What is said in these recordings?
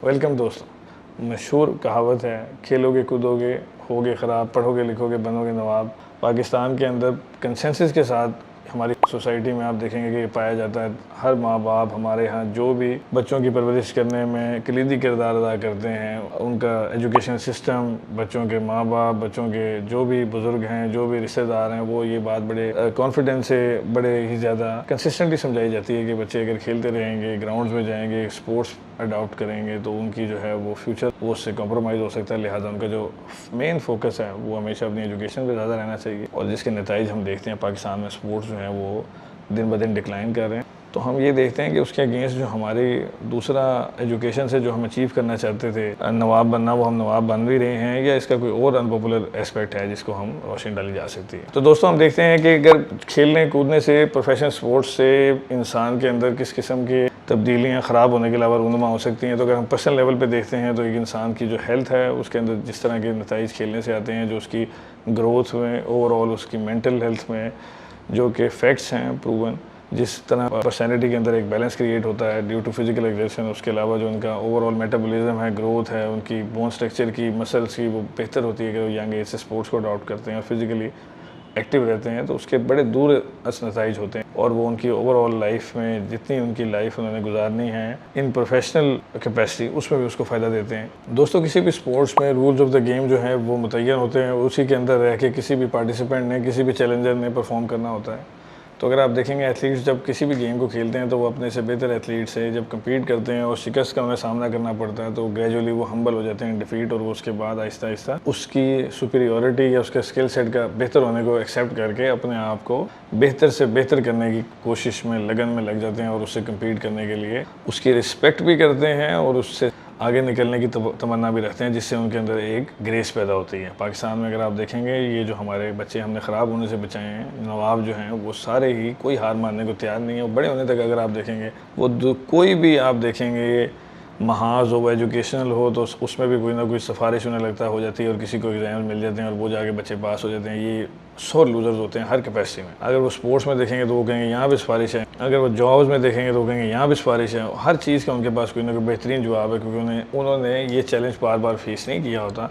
Welcome दोस्तों। मशहूर कहावत है, खेलोगे कूदोगे होगे ख़राब, पढ़ोगे लिखोगे बनोगे नवाब। पाकिस्तान के अंदर कंसेंसस के साथ हमारी सोसाइटी में आप देखेंगे कि ये पाया जाता है। हर माँ बाप हमारे यहाँ जो भी बच्चों की परवरिश करने में कलीदी किरदार अदा करते हैं, उनका एजुकेशन सिस्टम, बच्चों के माँ बाप, बच्चों के जो भी बुज़ुर्ग हैं, जो भी रिश्तेदार हैं, वो ये बात बड़े कॉन्फिडेंस से, बड़े ही ज़्यादा कंसिस्टेंटली समझाई जाती है कि बच्चे अगर खेलते रहेंगे, ग्राउंड्स में जाएंगे, स्पोर्ट्स अडॉप्ट करेंगे तो उनकी जो है वो फ्यूचर वो उससे कॉम्प्रोमाइज़ हो सकता है। लिहाजा उनका जो मेन फोकस है वो हमेशा अपनी एजुकेशन पे ज़्यादा रहना चाहिए। और जिसके नतीजे हम देखते हैं पाकिस्तान में स्पोर्ट्स जो है वो दिन ब दिन डिक्लाइन कर रहे हैं। तो हम ये देखते हैं कि उसके अगेंस्ट जो हमारी दूसरा एजुकेशन से जो हम अचीव करना चाहते थे, नवाब बनना, वो हम नवाब बन भी रहे हैं, या इसका कोई और अनपॉपुलर एस्पेक्ट है जिसको हम रोशनी डाली जा सकती है। तो दोस्तों, हम देखते हैं कि अगर खेलने कूदने से, प्रोफेशनल स्पोर्ट्स से इंसान के अंदर किस किस्म की तब्दीलियाँ ख़राब होने के अलावा रूनुमा हो सकती हैं। तो अगर हम पर्सनल लेवल पे देखते हैं तो एक इंसान की जो हेल्थ है उसके अंदर जिस तरह के नतीजे खेलने से आते हैं, जो उसकी ग्रोथ में, ओवरऑल उसकी मेंटल हेल्थ में जो कि फैक्ट्स हैं प्रूवन, जिस तरह पर्सनैलिटी के अंदर एक बैलेंस क्रिएट होता है ड्यू टू फिजिकल एक्सर्शन, उसके अलावा जो उनका ओवरऑल मेटाबॉलिज्म है, ग्रोथ है, उनकी बोन स्ट्रक्चर की, मसल्स की, वो बेहतर होती है कि वो यंग एज से स्पोर्ट्स को अडॉप्ट करते हैं और फिजिकली एक्टिव रहते हैं। तो उसके बड़े दूर नतीज होते हैं और वो उनकी ओवरऑल लाइफ में जितनी उनकी लाइफ उन्होंने गुजारनी है इन प्रोफेशनल कैपेसिटी, उसमें भी उसको फ़ायदा देते हैं। दोस्तों, किसी भी स्पोर्ट्स में रूल्स ऑफ द गेम जो है वो मुतय्यन होते हैं, उसी के अंदर रह के किसी भी पार्टिसिपेंट ने, किसी भी चैलेंजर ने परफॉर्म करना होता है। तो अगर आप देखेंगे एथलीट्स जब किसी भी गेम को खेलते हैं तो वो अपने से बेहतर एथलीट से जब कम्पीट करते हैं और शिकस्त का उन्हें सामना करना पड़ता है तो ग्रेजुअली वो हम्बल हो जाते हैं डिफीट, और वो उसके बाद आहिस्ता आहिस्ता उसकी सुपीरियॉरिटी या उसके स्किल सेट का बेहतर होने को एक्सेप्ट करके अपने आप को बेहतर से बेहतर करने की कोशिश में, लगन में लग जाते हैं और उससे कम्पीट करने के लिए उसकी रिस्पेक्ट भी करते हैं और उससे आगे निकलने की तमन्ना भी रखते हैं, जिससे उनके अंदर एक ग्रेस पैदा होती है। पाकिस्तान में अगर आप देखेंगे, ये जो हमारे बच्चे हमने ख़राब होने से बचाए हैं, नवाब जो हैं वो सारे ही कोई हार मानने को तैयार नहीं है। और बड़े होने तक अगर आप देखेंगे वो कोई भी आप देखेंगे महाज हो, एजुकेशनल हो, तो उसमें भी कोई ना कोई सिफारिश उन्हें लगता हो जाती है और किसी को एग्जाम मिल जाते हैं और वो जाके बच्चे पास हो जाते हैं। ये सौ लूजर्स होते हैं हर कैपेसिटी में। अगर वो स्पोर्ट्स में देखेंगे तो वो कहेंगे यहाँ भी सिफारिश है, अगर वो जॉब्स में देखेंगे तो वो कहेंगे यहाँ भी सिफारिश है। हर चीज़ का उनके पास कोई ना कोई बेहतरीन जवाब है, क्योंकि उन्होंने ये चैलेंज बार बार फेस नहीं किया होता।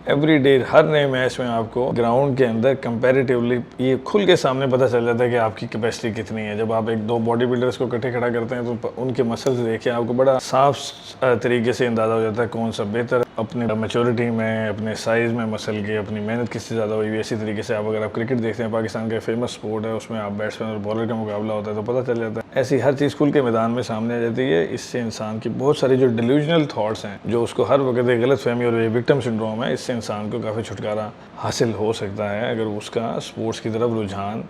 एवरी डे, हर नए मैच में आपको ग्राउंड के अंदर कंपैरेटिवली ये खुल के सामने पता चल जाता है कि आपकी कैपेसिटी कितनी है। जब आप एक दो बॉडी बिल्डर्स को इकट्ठे खड़ा करते हैं तो उनके मसल्स देख के आपको बड़ा साफ तरीके से अंदाज़ा हो जाता है कौन सा बेहतर अपनी मैच्योरिटी में, अपने साइज़ में मसल के, अपनी मेहनत किससे ज़्यादा हुई। इसी तरीके से आप अगर आप क्रिकेट देखते हैं, पाकिस्तान का फेमस स्पोर्ट है, उसमें आप बैट्समैन और बॉलर का मुकाबला होता है तो पता चल जाता है। ऐसी हर चीज़ खुल के मैदान में सामने आ जाती है। इससे इंसान की बहुत सारी जो डिल्यूजनल थाट्स हैं, जो उसको हर वक्त एक गलत फहमी और विक्टिम सिंड्रोम है, इससे इंसान को काफ़ी छुटकारा हासिल हो सकता है अगर उसका स्पोर्ट्स की तरफ रुझान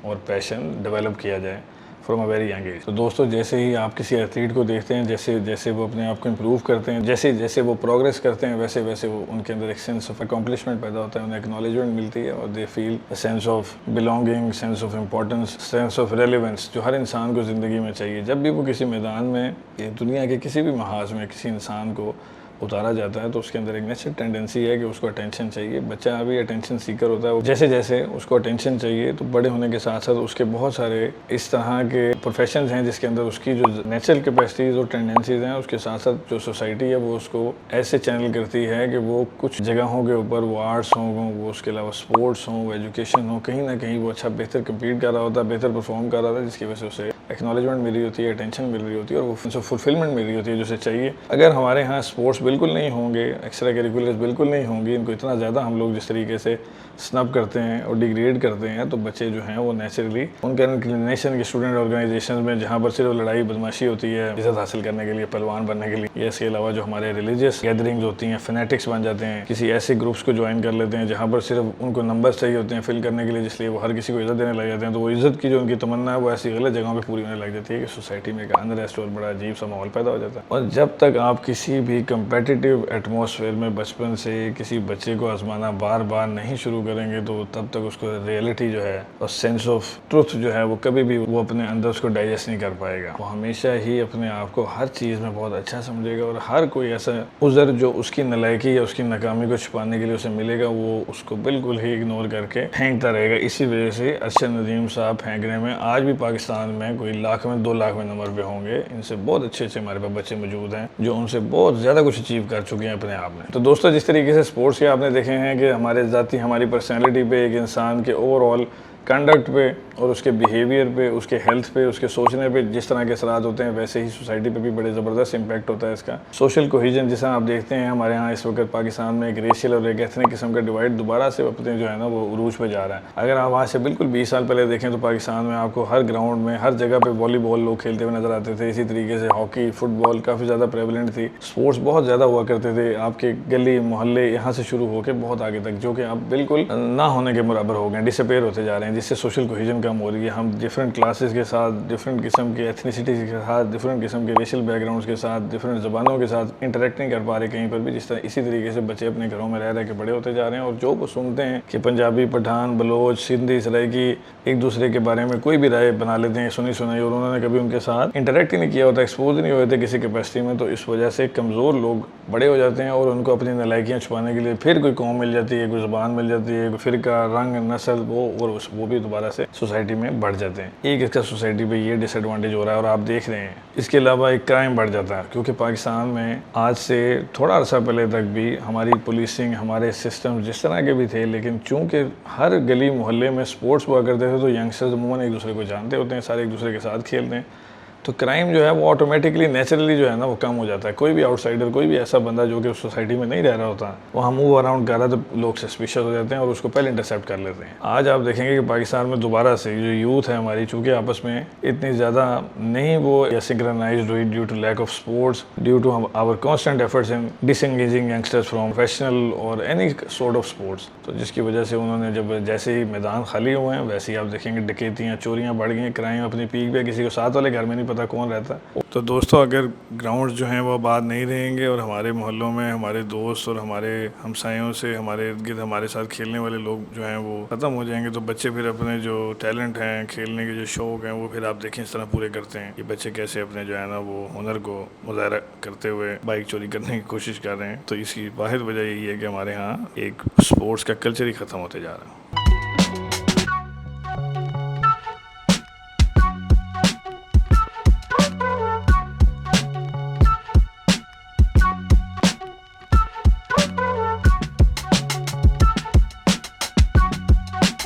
और पैशन डेवलप किया जाए from a very young age. तो दोस्तों, जैसे ही आप किसी एथलीट को देखते हैं, जैसे जैसे वो अपने आप को इम्प्रूव करते हैं, जैसे जैसे वो प्रोग्रेस करते हैं, वैसे वैसे वो उनके अंदर एक सेंस ऑफ अकम्पलिशमेंट पैदा होता है, उन्हें एक्नॉलेजमेंट मिलती है और they feel a sense of belonging, sense of importance, sense of relevance, जो हर इंसान को ज़िंदगी में चाहिए। जब भी वो किसी मैदान में, दुनिया के किसी भी महाज में किसी इंसान को उतारा जाता है तो उसके अंदर एक नेचुरल टेंडेंसी है कि उसको अटेंशन चाहिए। बच्चा अभी अटेंशन सीकर होता है, जैसे जैसे उसको अटेंशन चाहिए तो बड़े होने के साथ साथ उसके बहुत सारे इस तरह के प्रोफेशंस हैं जिसके अंदर उसकी जो नेचुरल कैपेसिटीज़ और टेंडेंसीज हैं, उसके साथ साथ जो सोसाइटी है वो उसको ऐसे चैनल करती है कि वो कुछ जगहों के ऊपर, वो आर्ट्स हों, वो उसके अलावा स्पोर्ट्स हों, वो एजुकेशन हो, कहीं ना कहीं वो अच्छा बेहतर कम्पीट कर रहा होता है, बेहतर परफॉर्म कर रहा था, जिसकी वजह से उसे एक्नॉलेजमेंट मिल रही होती है, अटेंशन मिल रही होती है और वो फुलफिलमेंट मिल रही होती है जो उसे चाहिए। अगर हमारे यहाँ स्पोर्ट्स बिल्कुल नहीं होंगे, एक्स्ट्रा करिकुलर्स बिल्कुल नहीं होंगी, इनको इतना ज़्यादा हम लोग जिस तरीके से स्नब करते हैं और डिग्रेड करते हैं, तो बच्चे जो हैं वो नेचुरली उनके इंक्लिनेशन के स्टूडेंट ऑर्गेनाइजेशन में, जहाँ पर सिर्फ लड़ाई बदमाशी होती है इज़्ज़त हासिल करने के लिए, पहलवान बनने के लिए, या इसके अलावा जो हमारे रिलीजियस गैदरिंग्स होती हैं, फैनेटिक्स बन जाते हैं, किसी ऐसे ग्रुप्स को ज्वाइन कर लेते हैं जहाँ पर सिर्फ उनको नंबर्स चाहिए होते हैं फिल करने के लिए, जिसलिए वो हर किसी को इज़्ज़त देने लग जाते हैं। तो वो इज़्ज़त की जो उनकी तमन्ना है वो ऐसी गलत जगहों पर पूरी होने लग जाती है कि सोसाइटी में एक अनरेस्ट और बड़ा अजीब सा माहौल पैदा हो जाता है। और जब तक आप किसी भी कंपेटिटिव एटमॉस्फेयर में बचपन से किसी बच्चे को आजमाना बार बार नहीं शुरू करेंगे तो तब तक उसको रियलिटी जो है और सेंस ऑफ ट्रुथ जो है वो कभी भी वो अपने अंदर उसको डाइजेस्ट नहीं कर पाएगा। वो हमेशा ही अपने आप को हर चीज़ में बहुत अच्छा समझेगा और हर कोई ऐसा उज़र जो उसकी नलायकी या उसकी नाकामी को छुपाने के लिए उसे मिलेगा वो उसको बिल्कुल ही इग्नोर करके फेंकता रहेगा। इसी वजह से अरशद नदीम साहब फेंकने में आज भी पाकिस्तान में कोई कोई लाख में 2 लाख में नंबर पे होंगे। इनसे बहुत अच्छे अच्छे हमारे पास बच्चे मौजूद हैं जो उनसे बहुत ज़्यादा कुछ अचीव कर चुके हैं अपने आप में। तो दोस्तों, जिस तरीके से स्पोर्ट्स के आपने देखे हैं कि हमारे ज़ाती हमारी पर्सनैलिटी पे, एक इंसान के ओवरऑल कंडक्ट पे और उसके बिहेवियर पे, उसके हेल्थ पे, उसके सोचने पे जिस तरह के असरात होते हैं, वैसे ही सोसाइटी पे भी बड़े ज़बरदस्त इम्पैक्ट होता है इसका। सोशल कोहिजन जिसे आप देखते हैं हमारे यहाँ इस वक्त पाकिस्तान में एक रेशियल और एक एथनिक किस्म का डिवाइड दोबारा से अपने जो है ना वो उरूज पे जा रहा है। अगर आप आज से बिल्कुल 20 साल पहले देखें तो पाकिस्तान में आपको हर ग्राउंड में, हर जगह पर वॉलीबॉल लोग खेलते हुए नजर आते थे। इसी तरीके से हॉकी, फुटबॉल काफ़ी ज़्यादा प्रेवलेंट थी। स्पोर्ट्स बहुत ज़्यादा हुआ करते थे आपके गली मोहल्ले यहाँ से शुरू होकर बहुत आगे तक, जो कि अब बिल्कुल ना होने के बराबर हो गए, डिसअपेयर होते जा रहे हैं, जिससे सोशल कोहिजन कम हो रही है। हम डिफरेंट क्लासेस के साथ, डिफरेंट किस्म के एथनिसिटीज़ के साथ, डिफरेंट किस्म के रेशियल बैकग्राउंड्स के साथ, डिफरेंट ज़बानों के साथ इंटरेक्ट नहीं कर पा रहे कहीं पर भी। जिस तरह इसी तरीके से बच्चे अपने घरों में रह के बड़े होते जा रहे हैं और जो वो सुनते हैं कि पंजाबी, पठान, बलोच, सिंधी, सराइकी एक दूसरे के बारे में कोई भी राय बना लेते हैं सुनी सुनाई, और उन्होंने कभी उनके साथ इंटरेक्ट ही नहीं किया होता, एक्सपोज ही नहीं हुए थे किसी कैपेसिटी में। तो इस वजह से कमज़ोर लोग बड़े हो जाते हैं और उनको अपनी नलायकियाँ छुपाने के लिए फिर कोई कौम मिल जाती है, कोई ज़बान मिल जाती है, कोई फ़िरका, रंग, नस्ल, वो भी दोबारा से सोसाइटी में बढ़ जाते हैं। एक इसका सोसाइटी पे ये डिसएडवांटेज हो रहा है और आप देख रहे हैं। इसके अलावा एक क्राइम बढ़ जाता है, क्योंकि पाकिस्तान में आज से थोड़ा अर्सा पहले तक भी हमारी पुलिसिंग, हमारे सिस्टम जिस तरह के भी थे, लेकिन चूंकि हर गली मोहल्ले में स्पोर्ट्स हुआ करते थे तो यंगस्टर्स अमूमन एक दूसरे को जानते होते हैं, सारे एक दूसरे के साथ खेलते हैं, तो क्राइम जो है वो ऑटोमेटिकली नेचुरली जो है ना वो कम हो जाता है। कोई भी आउटसाइडर, कोई भी ऐसा बंदा जो कि उस सोसाइटी में नहीं रह रहा होता, वहाँ मूव अराउंड कर रहा है तो लोग सस्पिशियस हो जाते हैं और उसको पहले इंटरसेप्ट कर लेते हैं। आज आप देखेंगे कि पाकिस्तान में दोबारा से जो यूथ है हमारी, चूँकि आपस में इतनी ज़्यादा नहीं वो सिंक्रोनाइज्ड हुई due to lack of sports, due to our constant efforts in disengaging youngsters from professional और एनी सॉर्ट ऑफ स्पोर्ट्स, तो जिसकी वजह से उन्होंने जब जैसे ही मैदान खाली हुए हैं वैसे ही आप देखेंगे डकैतियाँ, चोरियाँ बढ़ गई, क्राइम अपनी पीक पे, किसी को साथ वाले घर में नहीं पता कौन रहता है। तो दोस्तों, अगर ग्राउंड जो हैं वो आबाद नहीं रहेंगे और हमारे मोहल्लों में हमारे दोस्त और हमारे हमसायों से, हमारे इर्द गिर्द हमारे साथ खेलने वाले लोग जो हैं वो ख़त्म हो जाएंगे, तो बच्चे फिर अपने जो टैलेंट हैं, खेलने के जो शौक़ हैं, वो फिर आप देखें इस तरह पूरे करते हैं कि बच्चे कैसे अपने जो है ना वो हुनर को मुज़ाहरा करते हुए बाइक चोरी करने की कोशिश कर रहे हैं। तो इसकी वाहिद वजह यही है कि हमारे यहाँ एक स्पोर्ट्स का कल्चर ही ख़त्म होते जा रहा है।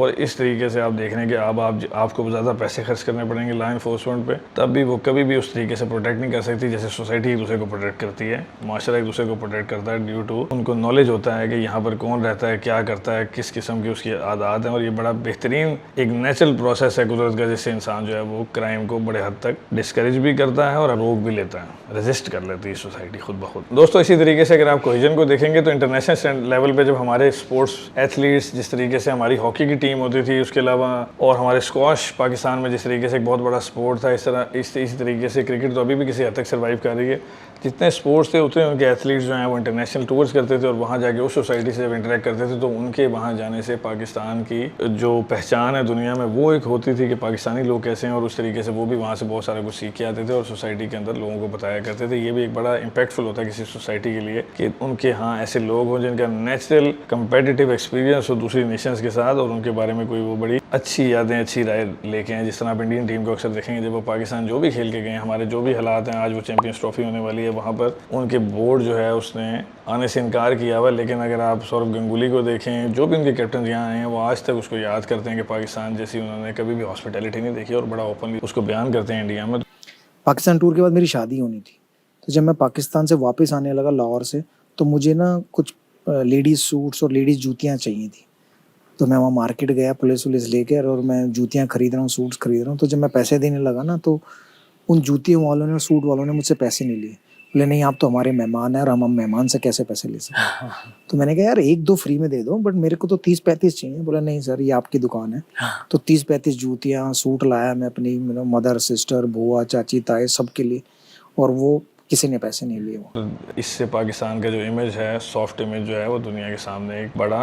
और इस तरीके से आप देख रहे हैं कि अब आपको ज़्यादा पैसे खर्च करने पड़ेंगे लॉ इन्फोर्समेंट पे, तब भी वो कभी भी उस तरीके से प्रोटेक्ट नहीं कर सकती जैसे सोसाइटी एक दूसरे को प्रोटेक्ट करती है, माशरा एक दूसरे को प्रोटेक्ट करता है, ड्यू टू उनको नॉलेज होता है कि यहाँ पर कौन रहता है, क्या करता है, किस किस्म की उसकी आदत है। और ये बड़ा बेहतरीन एक नेचुरल प्रोसेस है कुदरत का, जिससे इंसान जो है वो क्राइम को बड़े हद तक डिस्करेज भी करता है और रोक भी लेता है, रेजिस्ट कर लेती है सोसाइटी खुद ब खुद। दोस्तों, इसी तरीके से अगर आप कोहिजन को देखेंगे तो इंटरनेशनल लेवल पर जब हमारे स्पोर्ट्स एथलीट्स, जिस तरीके से हमारी हॉकी की टीम होती थी, उसके अलावा और हमारे स्क्वाश पाकिस्तान में जिस तरीके से एक बहुत बड़ा स्पोर्ट था, इसी तरीके से क्रिकेट तो अभी भी किसी हद तक सर्वाइव कर रही है। जितने स्पोर्ट्स थे उतने उनके एथलीट्स जो हैं वो इंटरनेशनल टूर्स करते थे और वहाँ जाके उस सोसाइटी से जब इंटरेक्ट करते थे तो उनके वहाँ जाने से पाकिस्तान की जो पहचान है दुनिया में वो एक होती थी कि पाकिस्तानी लोग कैसे हैं, और उस तरीके से वो भी वहाँ से बहुत सारा कुछ सीख के आते थे और सोसाइटी के अंदर लोगों को बताया करते थे। ये भी एक बड़ा इम्पैक्टफुल होता है किसी सोसाइटी के लिए कि उनके यहाँ ऐसे लोग हों जिनका नेचुरल कंपेटिटिव एक्सपीरियंस हो दूसरी नेशंस के साथ और उनके बारे में कोई वो बड़ी अच्छी यादें, अच्छी राय लेके हैं। जिस तरह आप इंडियन टीम को अक्सर देखेंगे जब वो पाकिस्तान जो भी खेल के गए, हमारे जो भी हालात हैं, आज वो चैंपियंस ट्रॉफी होने वाली है, वहाँ पर उनके बोर्ड जो है उसने आने से इनकार किया हुआ। लेकिन अगर आप सौरभ गंगुली को देखें, जो भी उनके कैप्टन यहाँ आए हैं, वो आज तक उसको याद करते हैं कि पाकिस्तान जैसी उन्होंने कभी भी हॉस्पिटैलिटी नहीं देखी और बड़ा ओपनली उसको बयान करते हैं इंडिया में। पाकिस्तान टूर के बाद मेरी शादी होनी थी, तो जब मैं पाकिस्तान से वापस आने लगा लाहौर से, तो मुझे ना कुछ लेडीज़ सूट्स और लेडीज़ जूतियाँ चाहिए थी। तो मैं वहाँ मार्केट गया पुलिस लेकर और मैं जूतियाँ खरीद रहा हूँ, सूट्स खरीद रहा हूँ। तो जब मैं पैसे देने लगा ना, तो उन जूतियों वालों ने और सूट वालों ने मुझसे पैसे नहीं लिए। बोले नहीं, आप तो हमारे मेहमान हैं और हम मेहमान से कैसे पैसे ले सकते। तो मैंने कहा यार 1-2 फ्री में दे दो, बट मेरे को तो 30-35 चाहिए। बोला नहीं सर, ये आपकी दुकान है। तो 30-35 जूतियाँ, सूट लाया मैं अपनी मदर, सिस्टर, बुआ, चाची, ताए सबके लिए। और वो किसी ने पैसे नहीं लिए वो। तो इससे पाकिस्तान का जो इमेज है, सॉफ्ट इमेज जो है, वो दुनिया के सामने एक बड़ा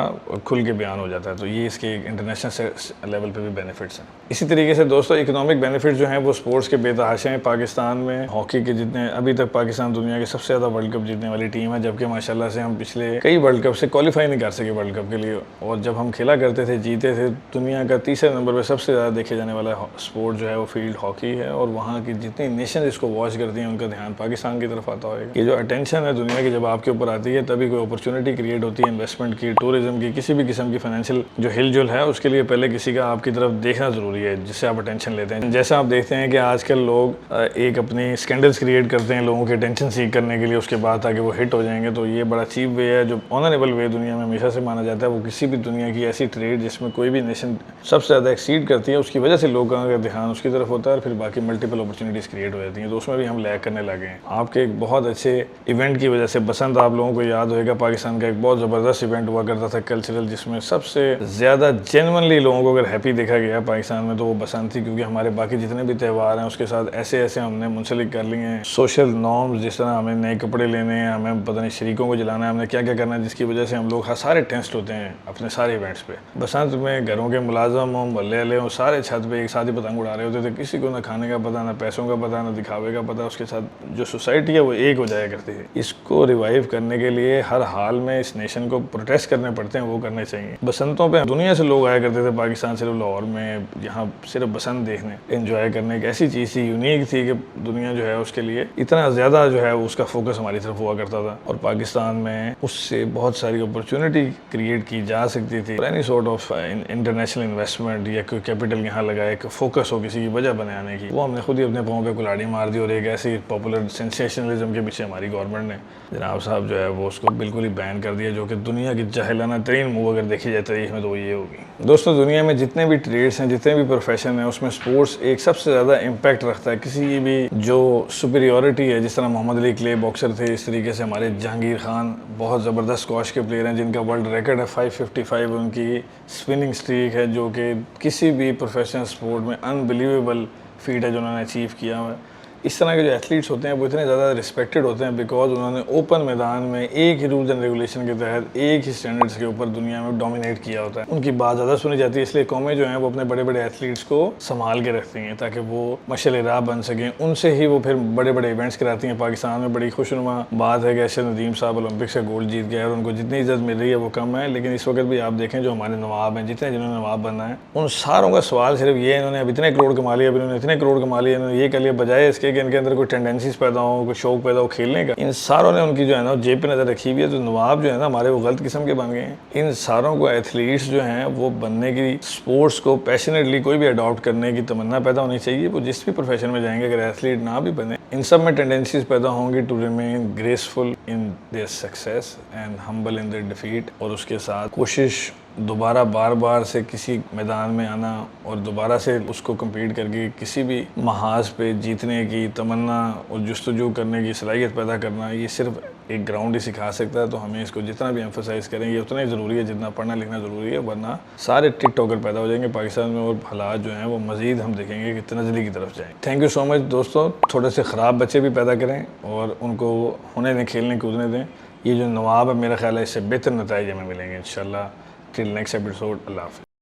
खुल के बयान हो जाता है। तो ये इसके इंटरनेशनल लेवल पे भी बेनिफिट्स हैं। इसी तरीके से दोस्तों इकोनॉमिक बेनिफिट जो हैं वो स्पोर्ट्स के बेतहाशा हैं। पाकिस्तान में हॉकी के जितने अभी तक पाकिस्तान दुनिया की सबसे ज़्यादा वर्ल्ड कप जीतने वाली टीम है, जबकि माशाल्लाह से हम पिछले कई वर्ल्ड कप से क्वालिफाई नहीं कर सके वर्ल्ड कप के लिए। और जब हम खेला करते थे, जीते थे, दुनिया का तीसरे नंबर पर सबसे ज़्यादा देखे जाने वाला स्पोर्ट जो है वो फील्ड हॉकी है। और वहाँ की जितनी नेशन इसको वॉच करती हैं उनका ध्यान पाकिस्तान की तरफ आता होगा। ये जो अटेंशन है दुनिया की जब आपके ऊपर आती है, तभी कोई अपॉर्चुनिटी क्रिएट होती है इन्वेस्टमेंट की, टूरिज्म की, किसी भी किस्म की फाइनेंशियल जो हिलजुल है, उसके लिए पहले किसी का आपकी तरफ देखना ज़रूरी है जिससे आप अटेंशन लेते हैं। जैसा आप देखते हैं कि आजकल लोग एक अपनी स्कैंडल्स क्रिएट करते हैं लोगों के अटेंशन सीख करने के लिए, उसके बाद ताकि वो हिट हो जाएंगे। तो ये बड़ा चीप वे है। जो ऑनरेबल वे दुनिया में हमेशा से माना जाता है, वो किसी भी दुनिया की ऐसी ट्रेड जिसमें कोई भी नेशन सबसे ज़्यादा एक्सीड करती है, उसकी वजह से लोगों का ध्यान उसकी तरफ होता है और फिर बाकी मल्टीपल अपॉर्चुनिटीज़ क्रिएट हो जाती हैं। तो उसमें भी हम लैग करने लगे हैं। आपके एक बहुत अच्छे इवेंट की वजह से, बसंत आप लोगों को याद होगा, पाकिस्तान का एक बहुत ज़बरदस्त इवेंट हुआ करता था कल्चरल, जिसमें सबसे ज़्यादा जेन्युइनली लोगों को अगर हैप्पी देखा गया पाकिस्तान में तो वो बसंत थी। क्योंकि हमारे बाकी जितने भी त्यौहार हैं उसके साथ ऐसे ऐसे हमने मुंसलिक कर लिए हैं सोशल नॉर्म्स, जिस तरह हमें नए कपड़े लेने हैं, हमें पता नहीं शरीकों को जलाना है, हमने क्या क्या करना है, जिसकी वजह से हम लोग सारे टेंस्ड होते हैं अपने सारे इवेंट्स पे। बसंत में घरों के मुलाजम हों, मोहल्ले वाले हों, सारे छत पे एक साथ ही पतंग उड़ा रहे होते थे। किसी को ना खाने का पता, ना पैसों का पता, ना दिखावे का पता। उसके साथ जो सोसाइटी है वो एक हो जाया करती है। इसको रिवाइव करने के लिए हर हाल में इस नेशन को प्रोटेस्ट करने पड़ते हैं, वो करने चाहिए। बसंतों पे दुनिया से लोग आया करते थे पाकिस्तान, सिर्फ लाहौर में यहाँ सिर्फ बसंत देखने, एंजॉय करने। एक ऐसी चीज़ थी, यूनिक थी कि दुनिया जो है उसके लिए इतना ज़्यादा जो है उसका फोकस हमारी तरफ हुआ करता था। और पाकिस्तान में उससे बहुत सारी अपॉर्चुनिटी क्रिएट की जा सकती थी। Any sort of international investment या कोई कैपिटल यहाँ लगाए, एक फोकस हो किसी की वजह बनाने की, वो हमने खुद ही अपने पाँव पे कुल्हाड़ी मार दी। और एक ऐसी पॉपुलर सेंसेशनलिज्म के पीछे हमारी गवर्नमेंट ने, जनाब साहब जो है वो उसको बिल्कुल ही बैन कर दिया, जो कि दुनिया की जाहिलाना तरीन मूव अगर देखी जाए तारीख में तो वो ये होगी। दोस्तों दुनिया में जितने भी ट्रेड्स हैं, जितने भी प्रोफेशन हैं, उसमें स्पोर्ट्स एक सबसे ज़्यादा इम्पैक्ट रखता है। किसी की भी जो सुपीरियॉरिटी है, जिस तरह मोहम्मद अली क्ले बॉक्सर थे, इस तरीके से हमारे जहांगीर खान बहुत ज़बरदस्त स्क्वॉश के प्लेयर हैं जिनका वर्ल्ड रिकॉर्ड है 555। उनकी स्पिनिंग स्ट्रीक है जो कि किसी भी प्रोफेशनल स्पोर्ट में अनबिलीवेबल फीट है जो उन्होंने अचीव किया हुआ है। इस तरह के जो एथलीट्स होते हैं वो इतने ज़्यादा रिस्पेक्टेड होते हैं बिकॉज उन्होंने ओपन मैदान में एक ही रूल्स एंड रेगुलेशन के तहत एक ही स्टैंडर्ड्स के ऊपर दुनिया में डोमिनेट किया होता है। उनकी बात ज़्यादा सुनी जाती है, इसलिए कौमें जो हैं वो अपने बड़े बड़े एथलीट्स को संभाल के रखती हैं ताकि वो मशाल राह बन सकें। उनसे ही वो फिर बड़े बड़े इवेंट्स कराती हैं। पाकिस्तान में बड़ी खुशनुमा बात है कि अरशद नदीम साहब ओलंपिक से गोल्ड जीत गए और उनको जितनी इज्जत मिल रही है वो कम है। लेकिन इस वक्त भी आप देखें जो हमारे नवाब हैं, जिन्होंने नवाब बनना है, उन सारों का सवाल सिर्फ ये, इन्होंने अब इतने करोड़ कमा लिया, इन्होंने इतने करोड़ कमा लिया, इन्होंने ये कर लिया, बजाय इसके कि इनके अंदर कोई टेंडेंसीज पैदा हो, कोई शौक पैदा हो खेलने का। इन सारों ने उनकी जो है ना जेब पे नज़र रखी हुई है। तो नवाब जो है ना हमारे वो गलत किस्म के बन गए हैं। इन सारों को एथलीट्स जो हैं वो बनने की, स्पोर्ट्स को पैशनेटली कोई भी अडॉप्ट करने की तमन्ना पैदा होनी चाहिए। वो जिस भी प्रोफेशन में जाएंगे, अगर एथलीट ना भी बने, इन सब में टेंडेंसीज पैदा होंगी to remain graceful in their success and humble in their defeat. और उसके साथ कोशिश दोबारा बार बार से किसी मैदान में आना और दोबारा से उसको कम्पीट करके किसी भी महाज पे जीतने की तमन्ना और जुस्तजू करने की सलाहियत पैदा करना, ये सिर्फ एक ग्राउंड ही सिखा सकता है। तो हमें इसको जितना भी एम्फोसाइज़ करेंगे उतना ही ज़रूरी है जितना पढ़ना लिखना ज़रूरी है, वरना सारे टिकटॉकर पैदा हो जाएंगे पाकिस्तान में और हालात जो हैं वो मज़ीद हम देखेंगे कि तनज़ली की तरफ जाएँ। थैंक यू सो मच दोस्तों। थोड़े से ख़राब बच्चे भी पैदा करें और उनको होने दें, खेलने कूदने दें। ये जो नवाब है मेरा ख्याल है इससे बेहतर नतीजे हमें मिलेंगे इंशाल्लाह। Till next episode, Allah Hafiz.